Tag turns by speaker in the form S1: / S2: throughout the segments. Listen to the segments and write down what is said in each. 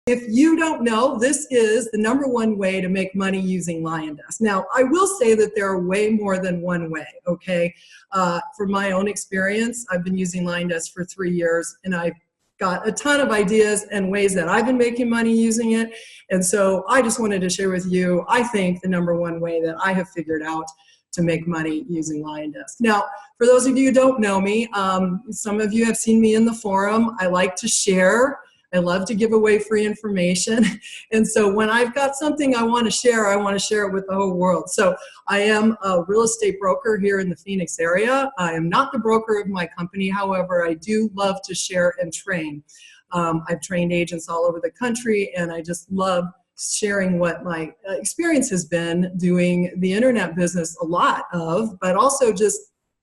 S1: If you don't know, this is the #1 way to make money using LionDesk. Now, I will say that there are way more than one way, okay? From my own experience, I've been using LionDesk for 3 years, and I've got a ton of ideas and ways that I've been making money using it. And so I just wanted to share with you, I think, the #1 way that I have figured out to make money using LionDesk. Now, for those of you who don't know me, some of you have seen me in the forum. I like to share. I love to give away free information. And so when I've got something I want to share it with the whole world. So I am a real estate broker here in the Phoenix area. I am not the broker of my company. However, I do love to share and train. I've trained agents all over the country, and I just love sharing what my experience has been doing the internet business a lot of, but also just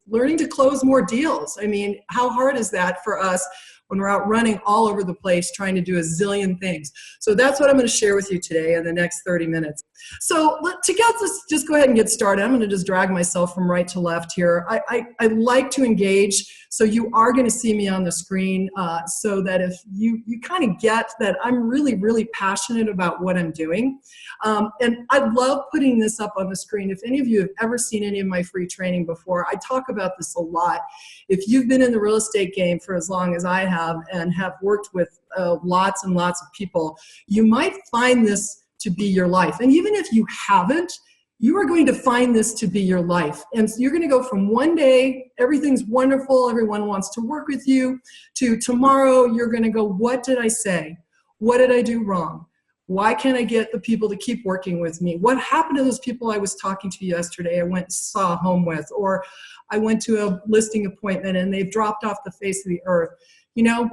S1: learning to close more deals. I mean, how hard is that for us when we're out running all over the place trying to do a zillion things? So that's what I'm going to share with you today in the next 30 minutes. So to get this, just go ahead and get started. I'm going to just drag myself from right to left here. I like to engage, so you are going to see me on the screen so that if you kind of get that I'm really, really passionate about what I'm doing. And I love putting this up on the screen. If any of you have ever seen any of my free training before, I talk about this a lot. If you've been in the real estate game for as long as I have and have worked with lots and lots of people, you might find this to be your life. And even if you haven't, you are going to find this to be your life. And so you're going to go from one day, everything's wonderful, everyone wants to work with you, to tomorrow you're going to go, what did I say? What did I do wrong? Why can't I get the people to keep working with me? What happened to those people I was talking to yesterday I went and saw a home with? Or I went to a listing appointment and they've dropped off the face of the earth. You know,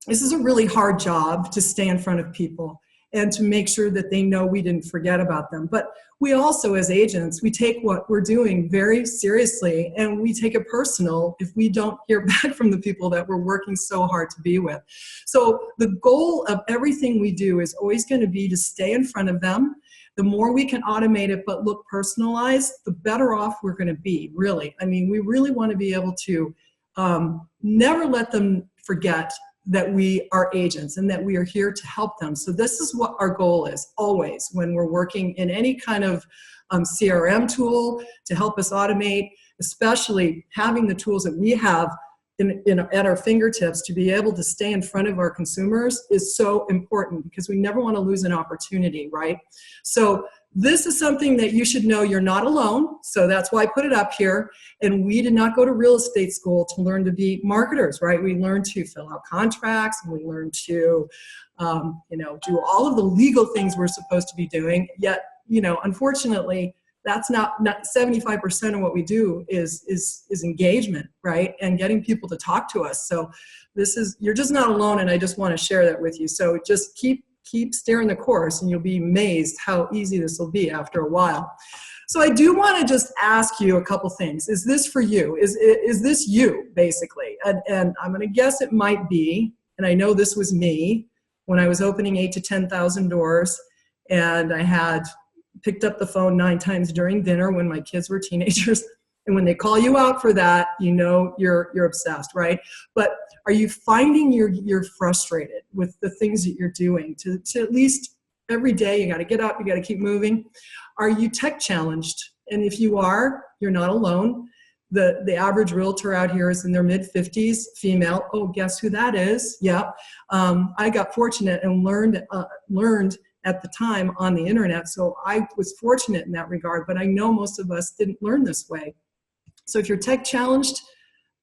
S1: this is a really hard job to stay in front of people and to make sure that they know we didn't forget about them. But we also, as agents, we take what we're doing very seriously, and we take it personal if we don't hear back from the people that we're working so hard to be with. So the goal of everything we do is always going to be to stay in front of them. The more we can automate it but look personalized, the better off we're going to be, really. I mean, we really want to be able to never let them forget that we are agents and that we are here to help them. So this is what our goal is always when we're working in any kind of CRM tool to help us automate, especially having the tools that we have at our fingertips to be able to stay in front of our consumers is so important, because we never want to lose an opportunity, right? So this is something that you should know you're not alone. So that's why I put it up here. And we did not go to real estate school to learn to be marketers, right? We learned to fill out contracts, and we learned to, you know, do all of the legal things we're supposed to be doing. Yet, you know, unfortunately, that's not 75% of what we do is engagement, right? And getting people to talk to us. So this is, you're just not alone, and I just want to share that with you. So just keep steering the course, and you'll be amazed how easy this will be after a while. So I do want to just ask you a couple things. Is this for you? Is this you, basically? And I'm going to guess it might be, and I know this was me when I was opening 8,000 to 10,000 doors, and I had picked up the phone 9 times during dinner when my kids were teenagers. And when they call you out for that, you know you're obsessed, right? But are you finding you're frustrated with the things that you're doing? To at least every day, you got to get up, you got to keep moving. Are you tech challenged? And if you are, you're not alone. The average realtor out here is in their mid-50s, female. Oh, guess who that is? Yeah. I got fortunate and learned at the time on the internet, so I was fortunate in that regard, but I know most of us didn't learn this way. So if you're tech challenged,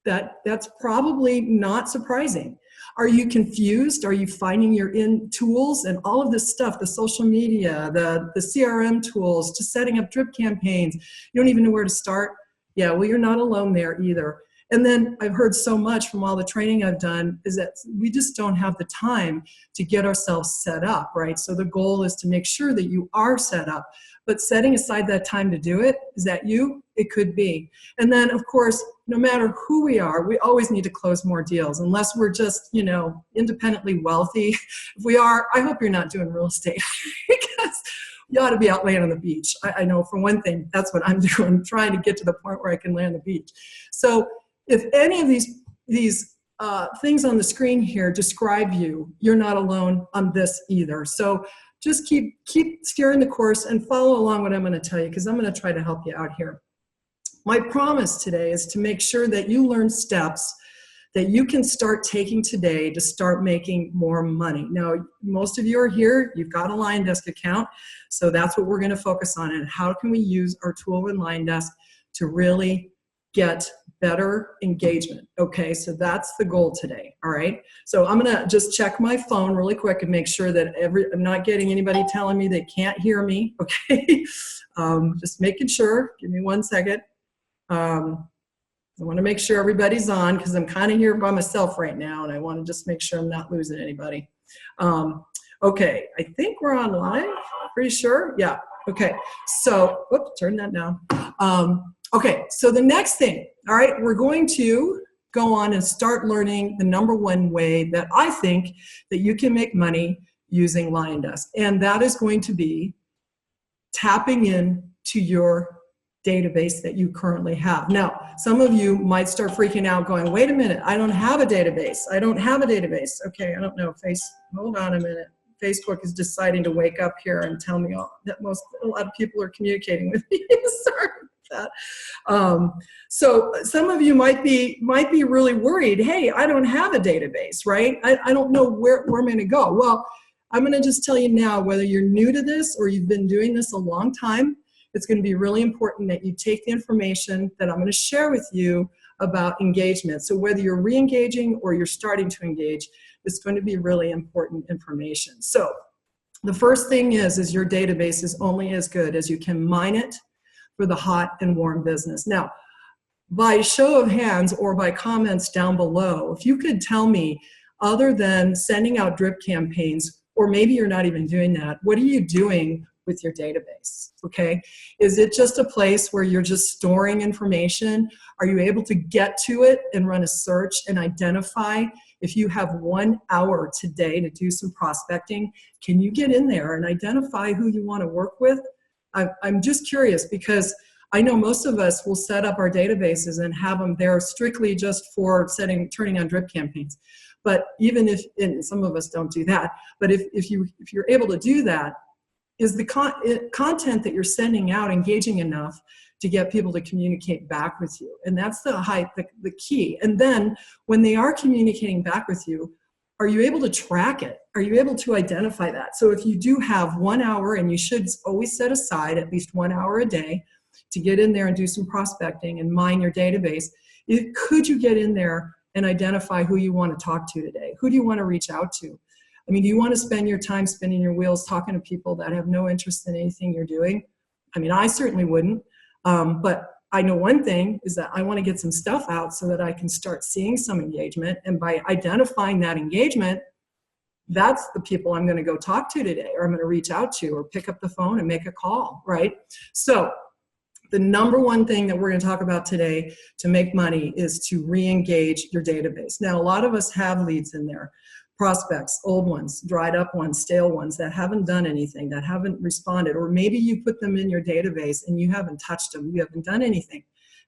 S1: that's probably not surprising. Are you confused? Are you finding you're in tools and all of this stuff, the social media, the CRM tools, just setting up drip campaigns? You don't even know where to start? Yeah, well, you're not alone there either. And then I've heard so much from all the training I've done is that we just don't have the time to get ourselves set up, right? So the goal is to make sure that you are set up, but setting aside that time to do it, is that you? It could be. And then, of course, no matter who we are, we always need to close more deals, unless we're just, you know, independently wealthy. If we are, I hope you're not doing real estate because you ought to be out laying on the beach. I know for one thing, that's what I'm doing, trying to get to the point where I can lay on the beach. So if any of these things on the screen here describe you. You're not alone on this either. So just keep steering the course and follow along what I'm going to tell you, because I'm going to try to help you out here. My promise today is to make sure that you learn steps that you can start taking today to start making more money. Now, most of you are here, you've got a LionDesk account, so that's what we're going to focus on, and how can we use our tool in LionDesk to really get better engagement. Okay, so that's the goal today. All right, so I'm gonna just check my phone really quick and make sure that I'm not getting anybody telling me they can't hear me. Okay, just making sure. Give me 1 second. I want to make sure everybody's on, because I'm kind of here by myself right now, and I want to just make sure I'm not losing anybody. Okay, I think we're on live. Pretty sure, yeah. Okay, so whoops, turn that down. Okay, so the next thing, all right, we're going to go on and start learning the #1 way that I think that you can make money using LionDesk, and that is going to be tapping in to your database that you currently have. Now, some of you might start freaking out going, wait a minute, I don't have a database. I don't have a database. Okay, I don't know, hold on a minute. Facebook is deciding to wake up here and tell me that a lot of people are communicating with me. Sorry about that. So some of you might be really worried, hey, I don't have a database, right? I don't know where I'm gonna go. Well, I'm gonna just tell you now, whether you're new to this or you've been doing this a long time, it's going to be really important that you take the information that I'm going to share with you about engagement. So whether you're re-engaging or you're starting to engage, it's going to be really important information. So the first thing is your database is only as good as you can mine it for the hot and warm business. Now, by show of hands or by comments down below, if you could tell me, other than sending out drip campaigns, or maybe you're not even doing that, what are you doing with your database? Okay, is it just a place where you're just storing information? Are you able to get to it and run a search and identify? If you have 1 hour today to do some prospecting, can you get in there and identify who you want to work with? I'm just curious, because I know most of us will set up our databases and have them there strictly just for turning on drip campaigns. But even if, and some of us don't do that, but if you're able to do that, is the content that you're sending out engaging enough to get people to communicate back with you? And that's the key. And then when they are communicating back with you, are you able to track it? Are you able to identify that? So if you do have 1 hour, and you should always set aside at least 1 hour a day to get in there and do some prospecting and mine your database, could you get in there and identify who you want to talk to today? Who do you want to reach out to? I mean, do you want to spend your time spinning your wheels talking to people that have no interest in anything you're doing? I mean, I certainly wouldn't. But I know one thing is that I want to get some stuff out so that I can start seeing some engagement. And by identifying that engagement, that's the people I'm going to go talk to today, or I'm going to reach out to, or pick up the phone and make a call, right? So the #1 thing that we're going to talk about today to make money is to re-engage your database. Now, a lot of us have leads in there. Prospects, old ones, dried up ones, stale ones that haven't done anything, that haven't responded, or maybe you put them in your database and you haven't touched them, you haven't done anything.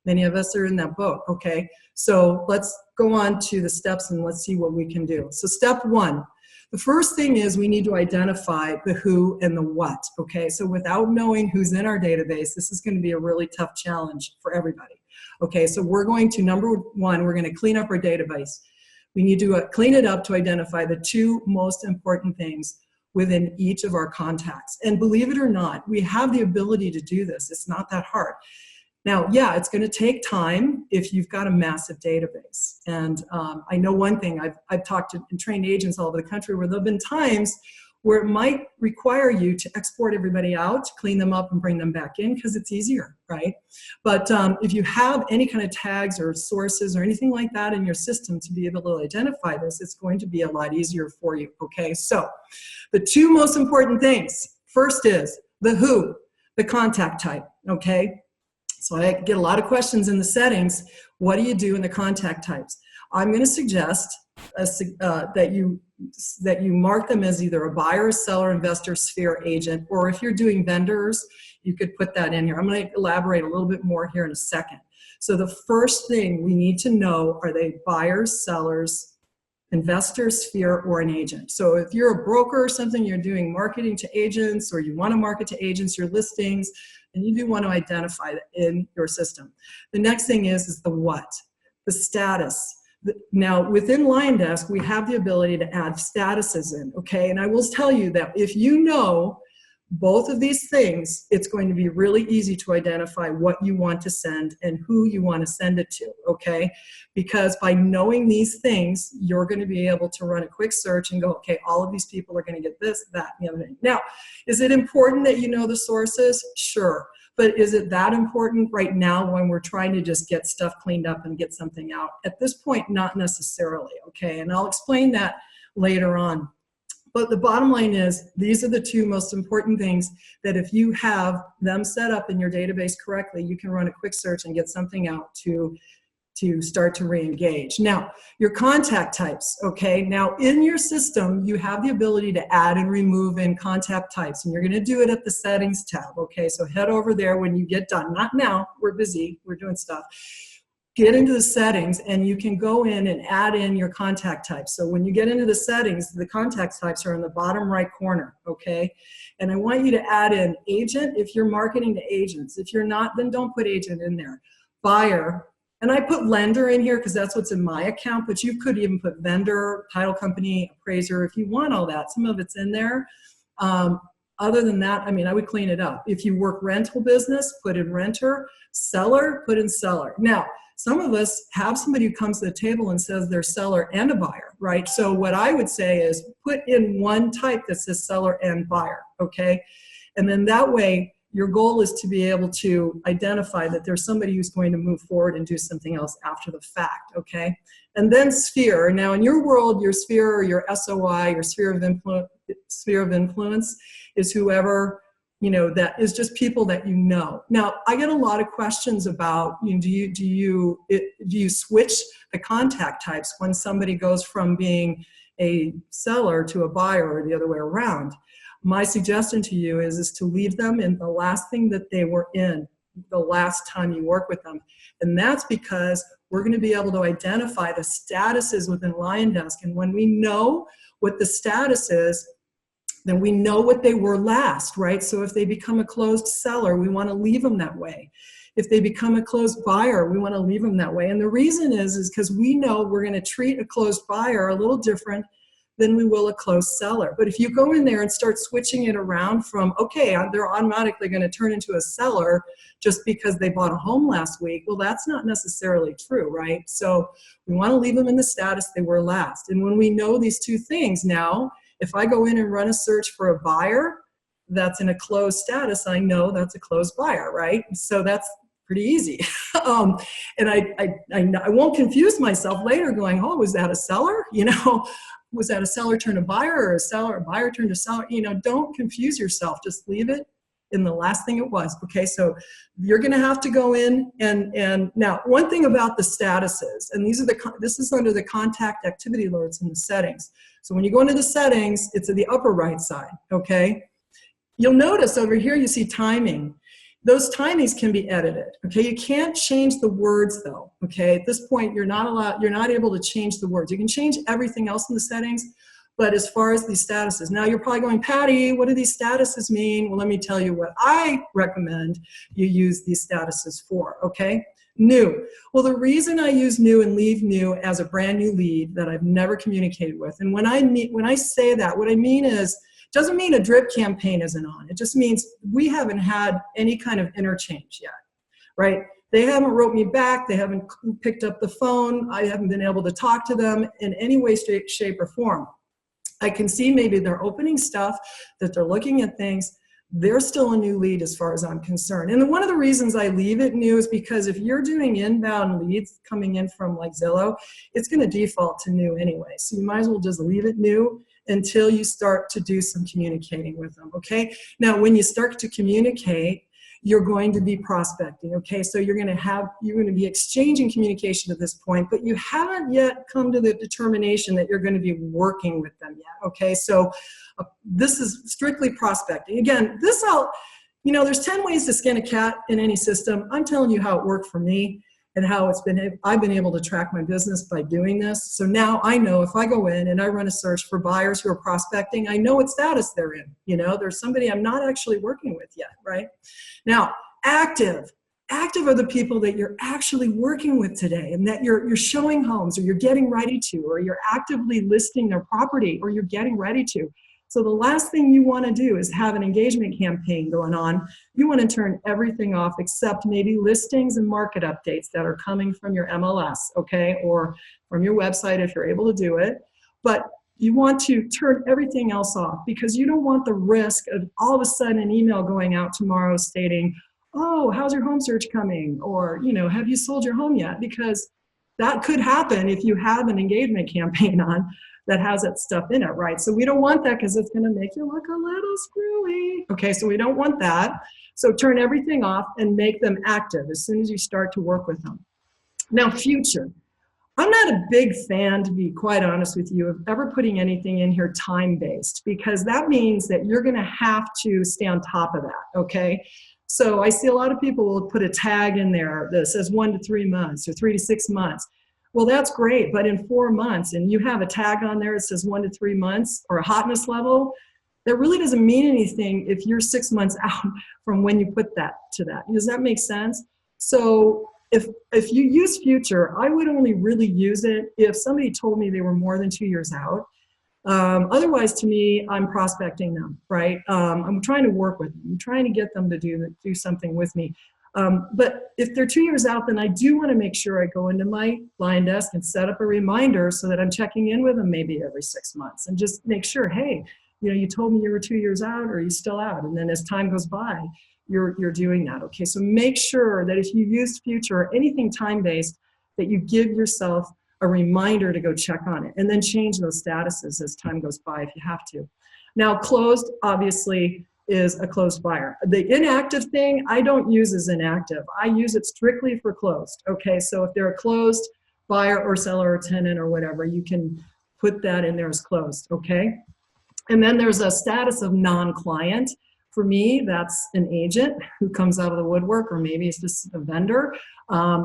S1: Many of us are in that boat, okay? So let's go on to the steps and let's see what we can do. So step 1, the first thing is we need to identify the who and the what, okay? So without knowing who's in our database, this is going to be a really tough challenge for everybody. Okay, so we're going to, #1, we're going to clean up our database. We need to clean it up to identify the 2 most important things within each of our contacts. And believe it or not, we have the ability to do this. It's not that hard. Now, yeah, it's going to take time if you've got a massive database. And I know one thing, I've talked to and trained agents all over the country where there have been times where it might require you to export everybody out, clean them up and bring them back in, because it's easier, right? But if you have any kind of tags or sources or anything like that in your system to be able to identify this, it's going to be a lot easier for you, okay? So the 2 most important things, first is the who, the contact type, okay? So I get a lot of questions in the settings. What do you do in the contact types? I'm going to suggest that you mark them as either a buyer, seller, investor, sphere, agent, or if you're doing vendors, you could put that in here. I'm going to elaborate a little bit more here in a second. So the first thing we need to know, are they buyers, sellers, investor, sphere, or an agent? So if you're a broker or something, you're doing marketing to agents, or you want to market to agents, your listings, and you do want to identify that in your system. The next thing is the what, the status. Now within LionDesk, we have the ability to add statuses in, okay? And I will tell you that if you know both of these things, it's going to be really easy to identify what you want to send and who you want to send it to, okay? Because by knowing these things, you're going to be able to run a quick search and go, okay, all of these people are going to get this, that, and the other thing. Now, is it important that you know the sources? Sure. But is it that important right now when we're trying to just get stuff cleaned up and get something out? At this point, not necessarily, okay? And I'll explain that later on. But the bottom line is, these are the two most important things that if you have them set up in your database correctly, you can run a quick search and get something out to start to re-engage. Now, your contact types, okay? Now, in your system, you have the ability to add and remove in contact types, and you're gonna do it at the settings tab, okay? So head over there when you get done. Not now, we're busy, we're doing stuff. Get into the settings and you can go in and add in your contact types. So when you get into the settings, the contact types are in the bottom right corner, okay? And I want you to add in agent if you're marketing to agents. If you're not, then don't put agent in there. Buyer, and I put lender in here because that's what's in my account, but you could even put vendor, title company, appraiser, if you want all that. Some of it's in there. Other than that, I mean, I would clean it up. If you work rental business, put in renter. Seller, put in seller. Now, some of us have somebody who comes to the table and says they're seller and a buyer, right? So what I would say is put in one type that says seller and buyer, okay? And then that way, your goal is to be able to identify that there's somebody who's going to move forward and do something else after the fact, okay? And then sphere. Now in your world, your sphere or your SOI, your sphere of influence is whoever, you know, that is just people that you know. Now, I get a lot of questions about, you know, do you switch the contact types when somebody goes from being a seller to a buyer or the other way around? My suggestion to you is to leave them in the last thing that they were in the last time you work with them. And that's because we're going to be able to identify the statuses within LionDesk. And when we know what the status is, then we know what they were last, right? So if they become a closed seller, we want to leave them that way. If they become a closed buyer, we want to leave them that way. And the reason is because we know we're going to treat a closed buyer a little different than we will a closed seller. But if you go in there and start switching it around from, okay, they're automatically going to turn into a seller just because they bought a home last week, well, that's not necessarily true, right? So we want to leave them in the status they were last. And when we know these two things now, if I go in and run a search for a buyer that's in a closed status, I know that's a closed buyer, right? So that's pretty easy. And I won't confuse myself later going, oh, was that a seller? You know, was that a seller turned to buyer or a buyer turned to seller? You know, don't confuse yourself. Just leave it in the last thing it was. Okay, so you're going to have to go in and now one thing about the statuses, and this is under the contact activity alerts in the settings. So when you go into the settings, it's at the upper right side. Okay, you'll notice over here you see timing. Those timings can be edited. Okay, you can't change the words though. Okay, at this point you're not able to change the words. You can change everything else in the settings, but as far as these statuses, now you're probably going, Patty, what do these statuses mean? Well, let me tell you what I recommend you use these statuses for, okay? New. Well, the reason I use new and leave new as a brand new lead that I've never communicated with, and when I say that, what I mean is, doesn't mean a drip campaign isn't on. It just means we haven't had any kind of interchange yet, right? They haven't wrote me back. They haven't picked up the phone. I haven't been able to talk to them in any way, shape, or form. I can see maybe they're opening stuff, that they're looking at things. They're still a new lead as far as I'm concerned. And one of the reasons I leave it new is because if you're doing inbound leads coming in from like Zillow, it's going to default to new anyway. So you might as well just leave it new until you start to do some communicating with them, okay? Now, when you start to communicate, you're going to be prospecting, okay? So you're going to be exchanging communication at this point, but you haven't yet come to the determination that you're going to be working with them yet, okay? So this is strictly prospecting. Again, there's 10 ways to skin a cat in any system. I'm telling you how it worked for me. and how I've been able to track my business by doing this. So now I know if I go in and I run a search for buyers who are prospecting, I know what status they're in. You know, there's somebody I'm not actually working with yet, right? Now, active. Active are the people that you're actually working with today and that you're showing homes, or you're getting ready to, or you're actively listing their property, or you're getting ready to. So the last thing you want to do is have an engagement campaign going on. You want to turn everything off except maybe listings and market updates that are coming from your MLS, okay, or from your website if you're able to do it. But you want to turn everything else off because you don't want the risk of all of a sudden an email going out tomorrow stating, oh, how's your home search coming? Or, you know, have you sold your home yet? Because that could happen if you have an engagement campaign on that has that stuff in it, right? So we don't want that because it's going to make you look a little screwy. Okay, so we don't want that. So turn everything off and make them active as soon as you start to work with them. Now, future. I'm not a big fan, to be quite honest with you, of ever putting anything in here time-based, because that means that you're going to have to stay on top of that, okay? So I see a lot of people will put a tag in there that says 1 to 3 months or 3 to 6 months. Well, that's great, but in 4 months, and you have a tag on there that says 1 to 3 months or a hotness level, that really doesn't mean anything if you're 6 months out from when you put that to that. Does that make sense? So if you use future, I would only really use it if somebody told me they were more than 2 years out. Otherwise, to me, I'm prospecting them, right? I'm trying to work with them. I'm trying to get them to do something with me. But if they're 2 years out, then I do want to make sure I go into my LionDesk and set up a reminder so that I'm checking in with them maybe every 6 months and just make sure, hey, you know, you told me you were 2 years out, or are you still out? And then as time goes by, you're doing that. Okay, so make sure that if you use future or anything time-based, that you give yourself a reminder to go check on it, and then change those statuses as time goes by if you have to. Now, closed obviously is a closed buyer. The inactive thing I don't use as inactive. I use it strictly for closed. Okay, so if they're a closed buyer or seller or tenant or whatever, you can put that in there as closed. Okay, and then there's a status of non-client. For me, that's an agent who comes out of the woodwork, or maybe it's just a vendor.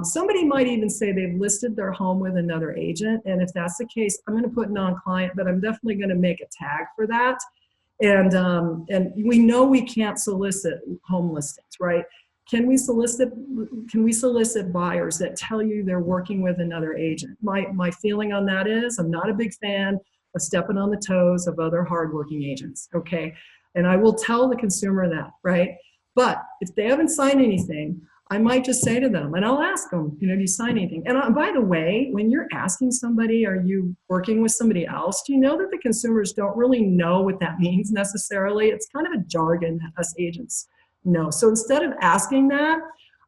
S1: Somebody might even say they've listed their home with another agent, and if that's the case, I'm going to put non-client, but I'm definitely going to make a tag for that. And we know we can't solicit home listings, right? Can we solicit buyers that tell you they're working with another agent? My feeling on that is I'm not a big fan of stepping on the toes of other hardworking agents, okay? And I will tell the consumer that, right? But if they haven't signed anything, I might just say to them, and I'll ask them, you know, do you sign anything? And by the way, when you're asking somebody, are you working with somebody else? Do you know that the consumers don't really know what that means necessarily? It's kind of a jargon that us agents know. So instead of asking that,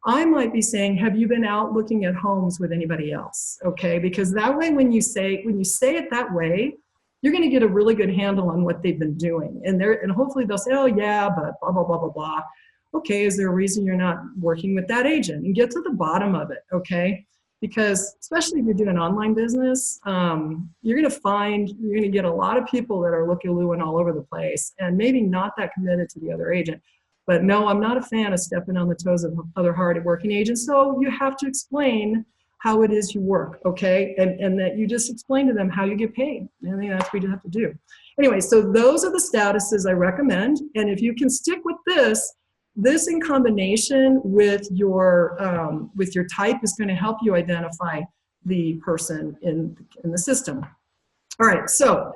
S1: I might be saying, have you been out looking at homes with anybody else? Okay, because that way when you say it that way, you're going to get a really good handle on what they've been doing. And hopefully they'll say, oh yeah, but blah, blah, blah, blah, blah. Okay, is there a reason you're not working with that agent? And get to the bottom of it, okay? Because especially if you're doing online business, you're going to get a lot of people that are looky-looing all over the place and maybe not that committed to the other agent. But no, I'm not a fan of stepping on the toes of other hard-working agents. So you have to explain how it is you work, okay? And that you just explain to them how you get paid. I think that's what you have to do. Anyway, so those are the statuses I recommend. And if you can stick with this in combination with your type is going to help you identify the person in the system. All right, so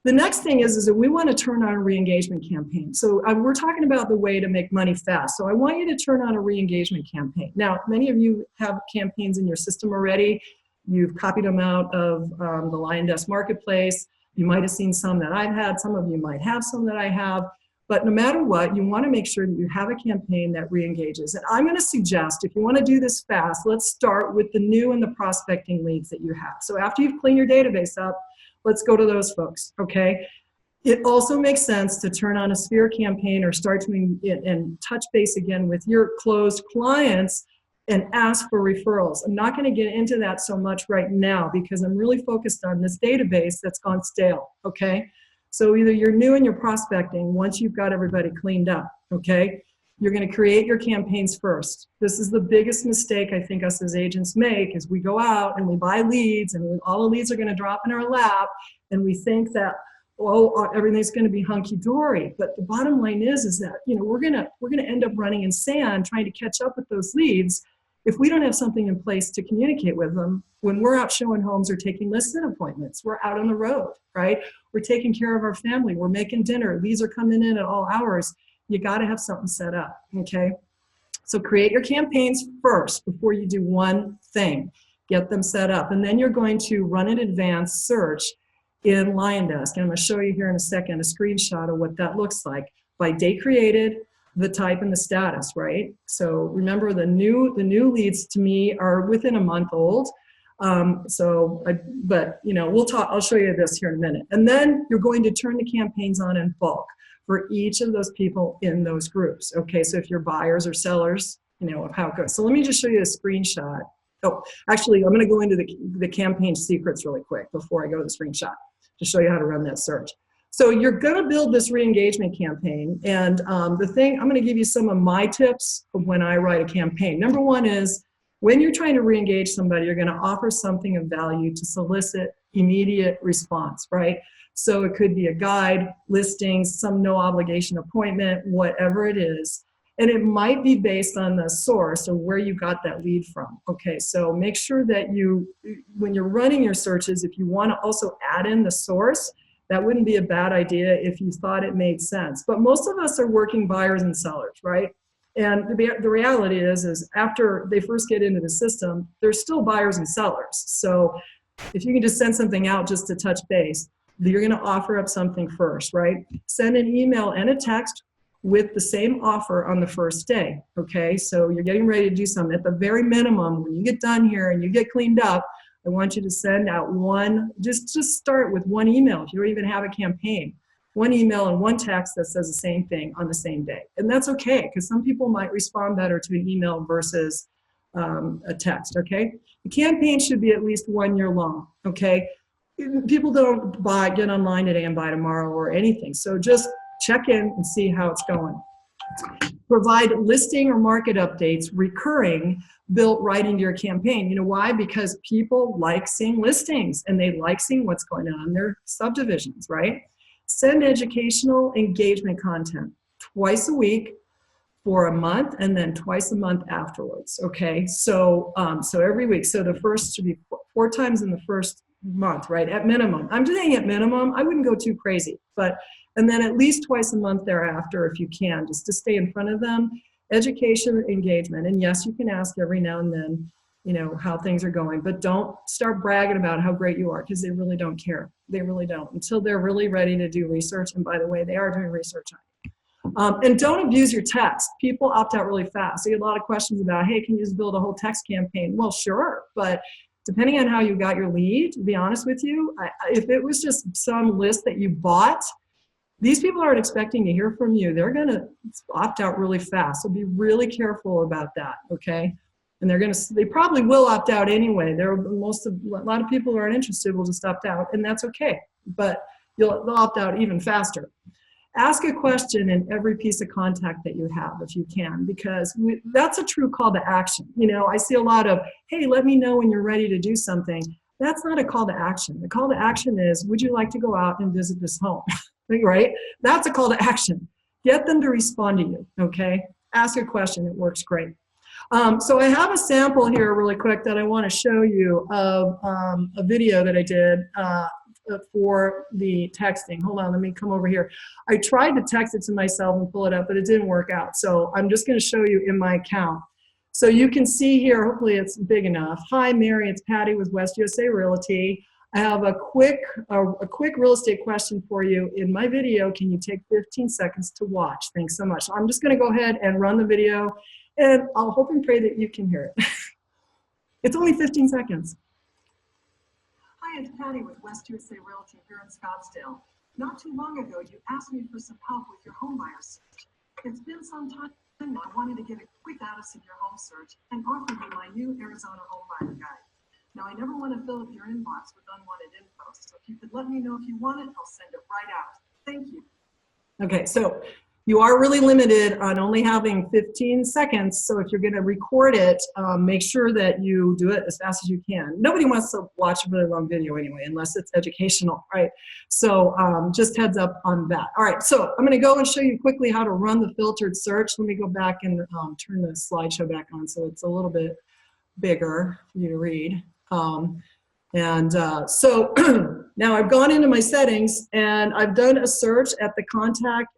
S1: the next thing is that we want to turn on a re-engagement campaign. So we're talking about the way to make money fast. So I want you to turn on a re-engagement campaign. Now, many of you have campaigns in your system already. You've copied them out of the LionDesk marketplace. You might have seen some that I've had. Some of you might have some that I have. But no matter what, you want to make sure that you have a campaign that re-engages. And I'm going to suggest, if you want to do this fast, let's start with the new and the prospecting leads that you have. So after you've cleaned your database up, let's go to those folks, okay? It also makes sense to turn on a Sphere campaign or start to and touch base again with your closed clients and ask for referrals. I'm not going to get into that so much right now because I'm really focused on this database that's gone stale, okay? So either you're new and you're prospecting once you've got everybody cleaned up, okay? You're going to create your campaigns first. This is the biggest mistake I think us as agents make, is we go out and we buy leads, and all the leads are going to drop in our lap, and we think that, oh, everything's going to be hunky-dory. But the bottom line is that, you know, we're going to end up running in sand trying to catch up with those leads if we don't have something in place to communicate with them. When we're out showing homes or taking listing appointments, we're out on the road, right? We're taking care of our family, we're making dinner, leads are coming in at all hours. You got to have something set up, okay? So create your campaigns first before you do one thing. Get them set up, and then you're going to run an advanced search in LionDesk. And I'm going to show you here in a second a screenshot of what that looks like by date created, the type, and the status, right? So remember, the new leads to me are within a month old. But you know, I'll show you this here in a minute. And then you're going to turn the campaigns on in bulk for each of those people in those groups. Okay, so if you're buyers or sellers, you know, of how it goes. So let me just show you a screenshot. Oh, actually, I'm going to go into the campaign secrets really quick before I go to the screenshot to show you how to run that search. So you're going to build this re-engagement campaign, and I'm going to give you some of my tips of when I write a campaign. Number one is, when you're trying to re-engage somebody, you're going to offer something of value to solicit immediate response, right? So it could be a guide, listings, some no obligation appointment, whatever it is. And it might be based on the source or where you got that lead from. Okay, so make sure that when you're running your searches, if you want to also add in the source, that wouldn't be a bad idea if you thought it made sense. But most of us are working buyers and sellers, right? And the reality is after they first get into the system, they're still buyers and sellers. So if you can just send something out just to touch base, you're going to offer up something first, right? Send an email and a text with the same offer on the first day, okay? So you're getting ready to do something. At the very minimum, when you get done here and you get cleaned up, I want you to send out just start with one email if you don't even have a campaign. One email and one text that says the same thing on the same day. And that's okay, because some people might respond better to an email versus a text, okay? The campaign should be at least 1 year long, okay? People don't get online today and buy tomorrow or anything. So just check in and see how it's going. Provide listing or market updates, recurring, built right into your campaign. You know why? Because people like seeing listings and they like seeing what's going on in their subdivisions, right? Send educational engagement content twice a week for a month, and then twice a month afterwards, okay? So every week. So the first should be 4 times in the first month, right? At minimum. I'm just saying at minimum. I wouldn't go too crazy, and then at least twice a month thereafter if you can, just to stay in front of them. Education, engagement, and yes, you can ask every now and then, you know, how things are going, but don't start bragging about how great you are, because they really don't care. They really don't, until they're really ready to do research. And by the way, they are doing research on you. And don't abuse your text. People opt out really fast. I get a lot of questions about, hey, can you just build a whole text campaign? Well, sure, but depending on how you got your lead, to be honest with you, if it was just some list that you bought, these people aren't expecting to hear from you. They're gonna opt out really fast. So be really careful about that, okay? And they probably will opt out anyway. A lot of people who aren't interested will just opt out, and that's okay. But they'll opt out even faster. Ask a question in every piece of contact that you have if you can, because that's a true call to action. You know, I see a lot of, hey, let me know when you're ready to do something. That's not a call to action. The call to action is, would you like to go out and visit this home? Right? That's a call to action. Get them to respond to you, okay? Ask a question, it works great. So I have a sample here really quick that I want to show you of a video that I did for the texting. Hold on, let me come over here. I tried to text it to myself and pull it up, but it didn't work out. So I'm just going to show you in my account. So you can see here, hopefully it's big enough. Hi, Mary, it's Patty with West USA Realty. I have a quick real estate question for you in my video. Can you take 15 seconds to watch? Thanks so much. I'm just going to go ahead and run the video, and I'll hope and pray that you can hear it. It's only 15 seconds.
S2: Hi, it's Patty with West USA Realty here in Scottsdale. Not too long ago, you asked me for some help with your home buyer search. It's been some time now. I wanted to get a quick status of your home search and offer you my new Arizona home buyer guide. Now, I never want to fill up your inbox with unwanted info, so if you could let me know if you want it, I'll send it right out. Thank you.
S1: Okay, so You are really limited on only having 15 seconds, so if you're going to record it, make sure that you do it as fast as you can. Nobody wants to watch a really long video anyway, unless it's educational, right? So just heads up on that. All right, so I'm going to go and show you quickly how to run the filtered search. Let me go back and turn the slideshow back on so it's a little bit bigger for you to read. So now I've gone into my settings and I've done a search at the contact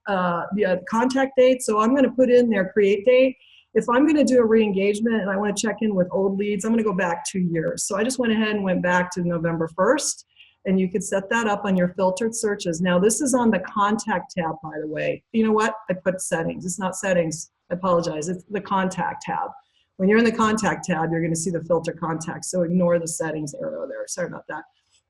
S1: date. So I'm going to put in their create date. If I'm going to do a re-engagement and I want to check in with old leads, I'm going to go back 2 years. So I just went ahead and went back to November 1st, and you could set that up on your filtered searches. Now this is on the contact tab, by the way. You know what? I put settings. It's not settings. I apologize. It's the contact tab. When you're in the contact tab, you're going to see the filter contacts. So ignore the settings arrow there. Sorry about that.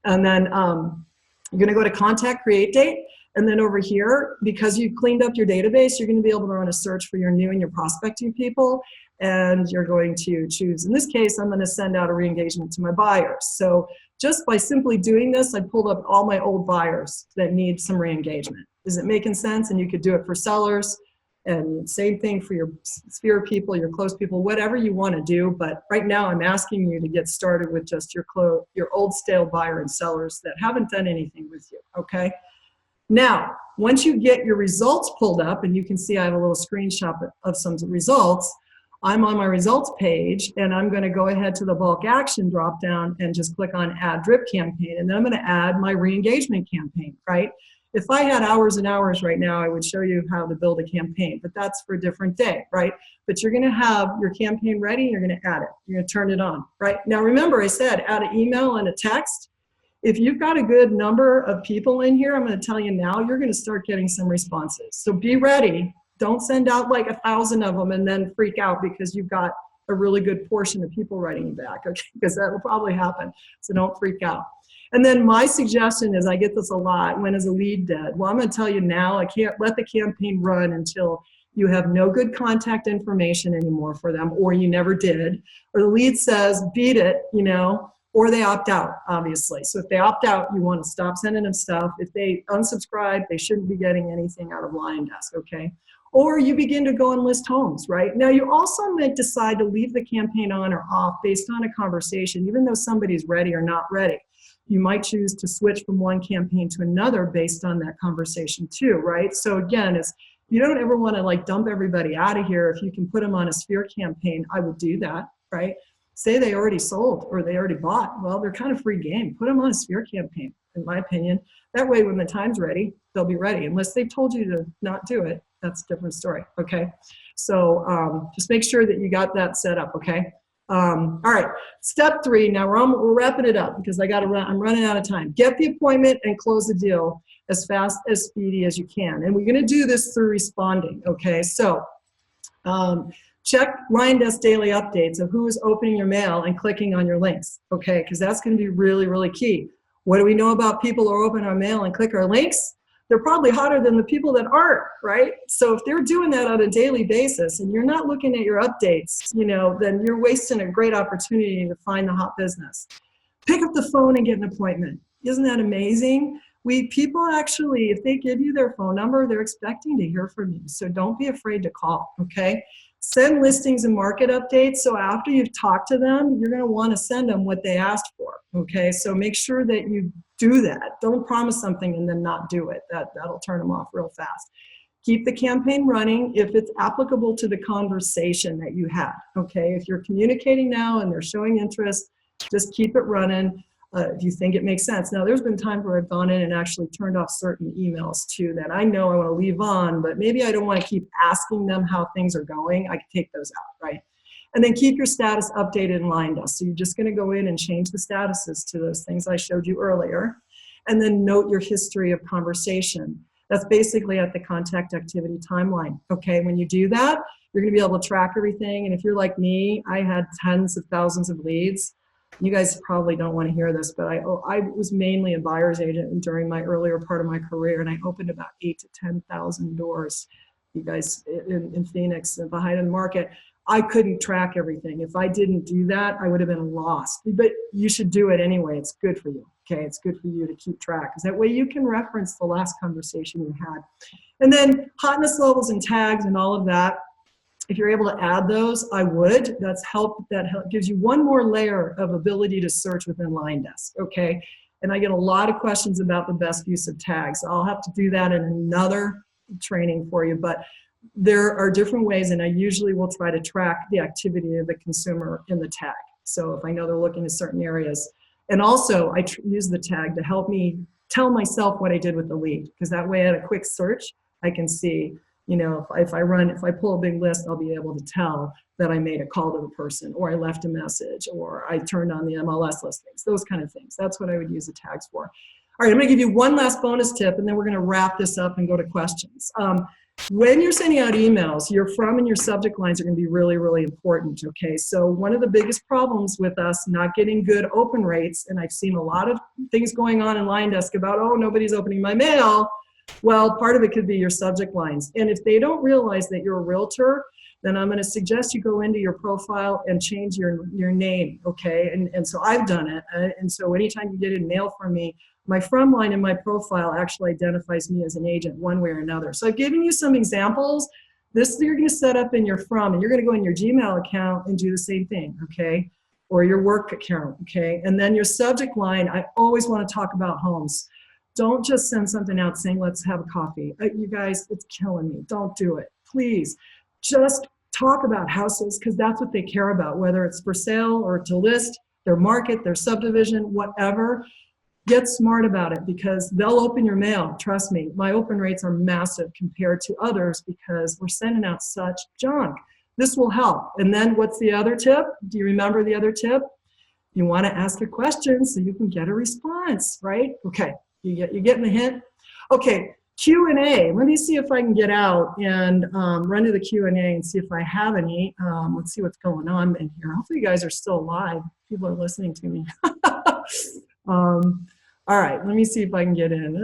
S1: And then you're going to go to contact create date. And then over here, because you cleaned up your database, you're going to be able to run a search for your new and your prospecting people. And you're going to choose, in this case, I'm going to send out a re-engagement to my buyers. So just by simply doing this, I pulled up all my old buyers that need some re-engagement. Is it making sense? And you could do it for sellers. And same thing for your sphere people, your close people, whatever you want to do. But right now I'm asking you to get started with just your old stale buyer and sellers that haven't done anything with you, okay? Now, once you get your results pulled up, and you can see I have a little screenshot of some results, I'm on my results page, and I'm going to go ahead to the bulk action drop down and just click on add drip campaign, and then I'm going to add my re-engagement campaign, right? If I had hours and hours right now, I would show you how to build a campaign, but that's for a different day, right? But you're going to have your campaign ready, and you're going to add it. You're going to turn it on, right? Now, remember I said add an email and a text. If you've got a good number of people in here, I'm going to tell you now, you're going to start getting some responses. So be ready. Don't send out like 1,000 of them and then freak out because you've got a really good portion of people writing you back, okay? Because that will probably happen. So don't freak out. And then my suggestion is, I get this a lot, when is a lead dead? Well, I'm going to tell you now, I can't let the campaign run until you have no good contact information anymore for them, or you never did, or the lead says, beat it, you know, or they opt out, obviously. So if they opt out, you want to stop sending them stuff. If they unsubscribe, they shouldn't be getting anything out of LionDesk, okay? Or you begin to go and list homes, right? Now you also might decide to leave the campaign on or off based on a conversation, even though somebody's ready or not ready. You might choose to switch from one campaign to another based on that conversation too, right? So again, you don't ever want to like dump everybody out of here. If you can put them on a sphere campaign, I would do that, right? Say they already sold or they already bought. Well, they're kind of free game. Put them on a sphere campaign, in my opinion. That way, when the time's ready, they'll be ready. Unless they've told you to not do it, that's a different story, okay? So just make sure that you got that set up, okay? All right, step 3. Now we're wrapping it up because I'm running out of time. Get the appointment and close the deal as fast as speedy as you can. And we're going to do this through responding, okay? So check LionDesk daily updates of who is opening your mail and clicking on your links, okay? Because that's going to be really, really key. What do we know about people who open our mail and click our links? They're probably hotter than the people that aren't, right? So if they're doing that on a daily basis and you're not looking at your updates, you know, then you're wasting a great opportunity to find the hot business. Pick up the phone and get an appointment. Isn't that amazing? People actually, if they give you their phone number, they're expecting to hear from you. So don't be afraid to call, okay? Send listings and market updates. So after you've talked to them, you're going to want to send them what they asked for, okay? So make sure that you do that. Don't promise something and then not do it. That'll turn them off real fast. Keep the campaign running if it's applicable to the conversation that you had, okay? If you're communicating now and they're showing interest, just keep it running if you think it makes sense. Now, there's been times where I've gone in and actually turned off certain emails too that I know I want to leave on, but maybe I don't want to keep asking them how things are going. I can take those out, right? And then keep your status updated in LionDesk. So you're just going to go in and change the statuses to those things I showed you earlier. And then note your history of conversation. That's basically at the contact activity timeline. Okay, when you do that, you're going to be able to track everything. And if you're like me, I had tens of thousands of leads. You guys probably don't want to hear this, but I was mainly a buyer's agent during my earlier part of my career, and I opened about 8,000 to 10,000 doors, you guys, in Phoenix and behind the market. I couldn't track everything. If I didn't do that, I would have been lost. But you should do it anyway. It's good for you, Okay, it's good for you to keep track, because that way you can reference the last conversation you had. And then hotness levels and tags and all of that, if you're able to add those, I would. That gives you one more layer of ability to search within LionDesk, okay? And I get a lot of questions about the best use of tags. I'll have to do that in another training for you, but there are different ways, and I usually will try to track the activity of the consumer in the tag. So if I know they're looking at certain areas. And also, I use the tag to help me tell myself what I did with the lead, because that way at a quick search, I can see, you know, if I pull a big list, I'll be able to tell that I made a call to the person, or I left a message, or I turned on the MLS listings, those kind of things. That's what I would use the tags for. All right, I'm gonna give you one last bonus tip, and then we're gonna wrap this up and go to questions. When you're sending out emails, your from and your subject lines are going to be really, really important, okay? So one of the biggest problems with us not getting good open rates, and I've seen a lot of things going on in LionDesk about, oh, nobody's opening my mail. Well, part of it could be your subject lines. And if they don't realize that you're a realtor, then I'm going to suggest you go into your profile and change your name, okay? And so I've done it. And so anytime you get a mail from me, my from line in my profile actually identifies me as an agent one way or another. So I've given you some examples. This you're going to set up in your from, and you're going to go in your Gmail account and do the same thing, okay? Or your work account, okay? And then your subject line, I always want to talk about homes. Don't just send something out saying, let's have a coffee. You guys, it's killing me. Don't do it. Please, just talk about houses, because that's what they care about, whether it's for sale or to list, their market, their subdivision, whatever. Get smart about it, because they'll open your mail. Trust me, my open rates are massive compared to others because we're sending out such junk. This will help. And then what's the other tip? Do you remember the other tip? You want to ask a question so you can get a response, right? Okay, you're getting the hint? Okay, Q&A. Let me see if I can get out and run to the Q&A and see if I have any. Let's see what's going on in here. Hopefully you guys are still alive. People are listening to me. All right, let me see if I can get in.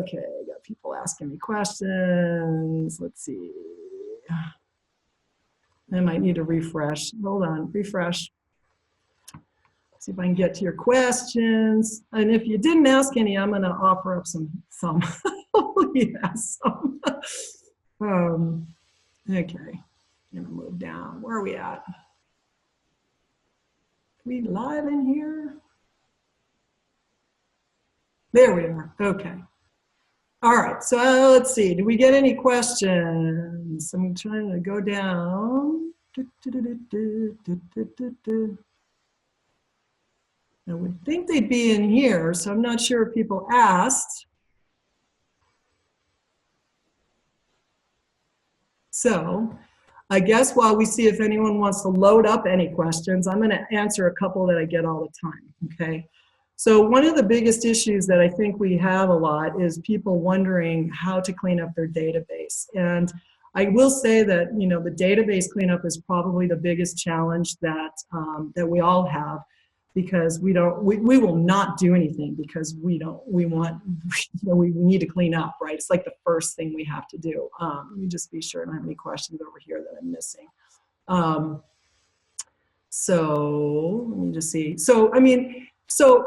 S1: Okay, I got people asking me questions. Let's see. I might need to refresh. Hold on, refresh. See if I can get to your questions. And if you didn't ask any, I'm going to offer up some. Yes, some. Okay, I'm going to move down. Where are we at? Are we live in here? There we are. Okay. All right. So let's see. Did we get any questions? I'm trying to go down. I would think they'd be in here, so I'm not sure if people asked. So I guess while we see if anyone wants to load up any questions, I'm going to answer a couple that I get all the time. Okay. So one of the biggest issues that I think we have a lot is people wondering how to clean up their database. And I will say that, you know, the database cleanup is probably the biggest challenge that that we all have, because we will not do anything because we need to clean up, right? It's like the first thing we have to do. Let me just be sure I don't have any questions over here that I'm missing. So let me just see. So, I mean, so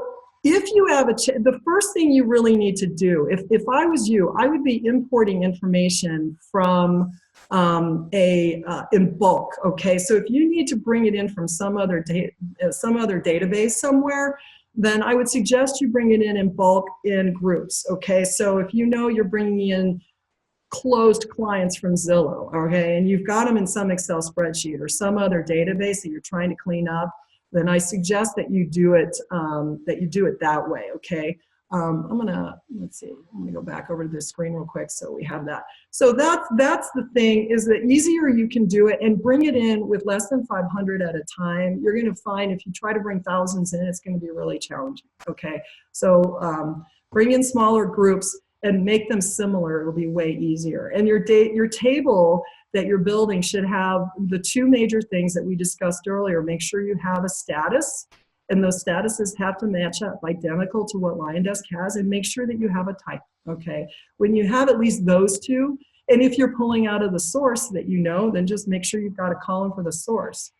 S1: if you have the first thing you really need to do, if I was you, I would be importing information from in bulk, okay? So if you need to bring it in from some other database somewhere, then I would suggest you bring it in bulk in groups, okay? So if you know you're bringing in closed clients from Zillow, okay, and you've got them in some Excel spreadsheet or some other database that you're trying to clean up, then I suggest that you do it that way, okay? I'm gonna, let's see, I'm gonna go back over to this screen real quick so we have that. So that's the thing, is the easier you can do it and bring it in with less than 500 at a time. You're gonna find if you try to bring thousands in, it's gonna be really challenging, okay? So bring in smaller groups and make them similar, it'll be way easier. And your table that you're building should have the two major things that we discussed earlier. Make sure you have a status, and those statuses have to match up identical to what LionDesk has, and make sure that you have a type, okay? When you have at least those two, and if you're pulling out of the source that you know, then just make sure you've got a column for the source.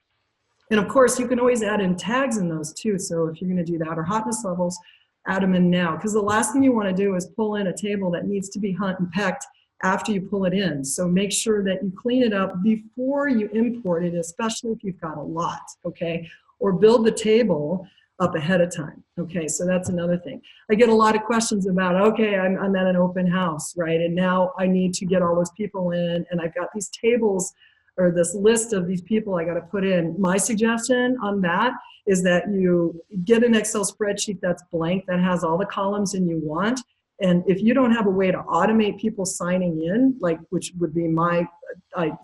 S1: And of course, you can always add in tags in those too, so if you're gonna do that, or hotness levels, add them in now, because the last thing you want to do is pull in a table that needs to be hunt and pecked after you pull it in. So make sure that you clean it up before you import it, especially if you've got a lot, okay? Or build the table up ahead of time, okay? So that's another thing. I get a lot of questions about, okay, I'm at an open house, right? And now I need to get all those people in, and I've got these tables or this list of these people I got to put in. My suggestion on that is that you get an Excel spreadsheet that's blank, that has all the columns in you want. And if you don't have a way to automate people signing in, like, which would be my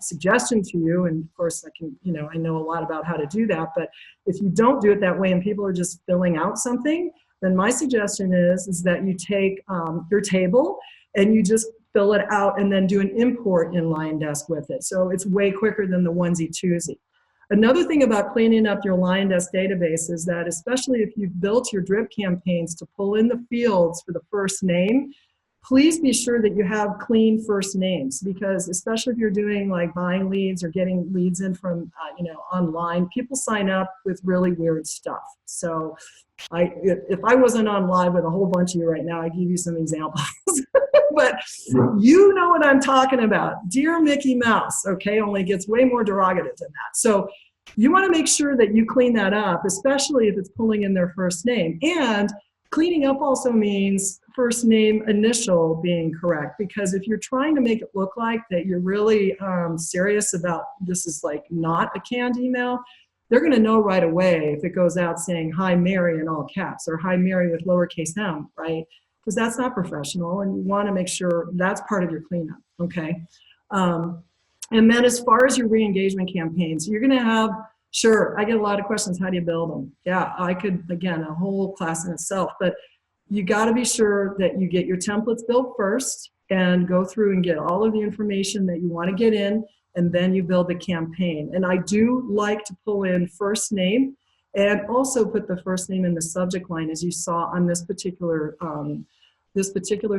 S1: suggestion to you, and of course I can, you know, I know a lot about how to do that, but if you don't do it that way and people are just filling out something, then my suggestion is that you take your table and you just fill it out and then do an import in LionDesk with it. So it's way quicker than the onesie twosie. Another thing about cleaning up your LionDesk database is that, especially if you've built your drip campaigns to pull in the fields for the first name, please be sure that you have clean first names, because especially if you're doing like buying leads or getting leads in from you know, online, people sign up with really weird stuff. So if I wasn't on live with a whole bunch of you right now, I'd give you some examples. But you know what I'm talking about. Dear Mickey Mouse, okay, only gets way more derogative than that. So you want to make sure that you clean that up, especially if it's pulling in their first name. And cleaning up also means first name initial being correct, because if you're trying to make it look like that you're really serious about this is like not a canned email, they're going to know right away if it goes out saying hi Mary in all caps or hi Mary with lowercase m, right? Because that's not professional, and you want to make sure that's part of your cleanup, okay? And then as far as your re-engagement campaigns, you're going to have, sure, I get a lot of questions, how do you build them? Yeah, I could, again, a whole class in itself, but you got to be sure that you get your templates built first and go through and get all of the information that you want to get in, and then you build the campaign. And I do like to pull in first name and also put the first name in the subject line, as you saw on this particular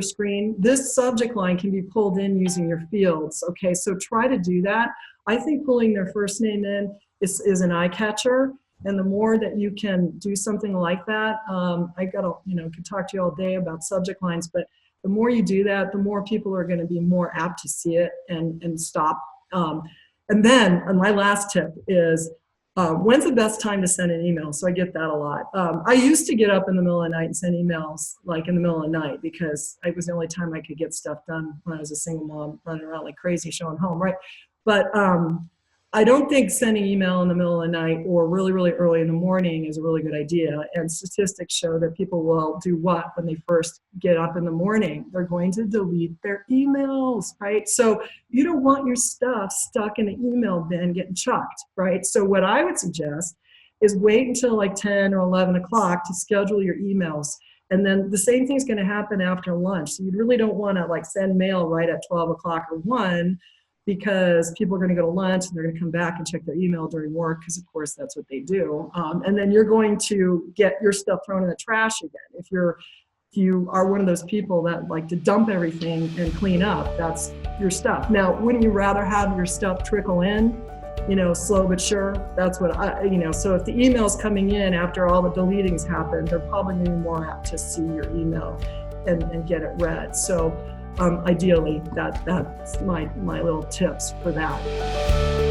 S1: screen. This subject line can be pulled in using your fields, okay? So try to do that. I think pulling their first name in is an eye catcher, and the more that you can do something like that, I gotta, you know, could talk to you all day about subject lines, but the more you do that, the more people are gonna be more apt to see it and stop. And then, my last tip is, when's the best time to send an email? So I get that a lot. I used to get up in the middle of the night and send emails like in the middle of the night, because it was the only time I could get stuff done when I was a single mom running around like crazy showing home, right? But I don't think sending email in the middle of the night or really, really early in the morning is a really good idea. And statistics show that people will do what when they first get up in the morning? They're going to delete their emails, right? So you don't want your stuff stuck in an email bin getting chucked, right? So what I would suggest is wait until like 10 or 11 o'clock to schedule your emails. And then the same thing's going to happen after lunch. So you really don't want to like send mail right at 12 o'clock or 1, because people are going to go to lunch and they're going to come back and check their email during work, because of course that's what they do. And then you're going to get your stuff thrown in the trash again. If you are one of those people that like to dump everything and clean up, that's your stuff. Now, wouldn't you rather have your stuff trickle in, you know, slow but sure? That's what you know, so if the email's coming in after all the deletings happen, they're probably going to be more apt to see your email and get it read. So ideally, that's my little tips for that.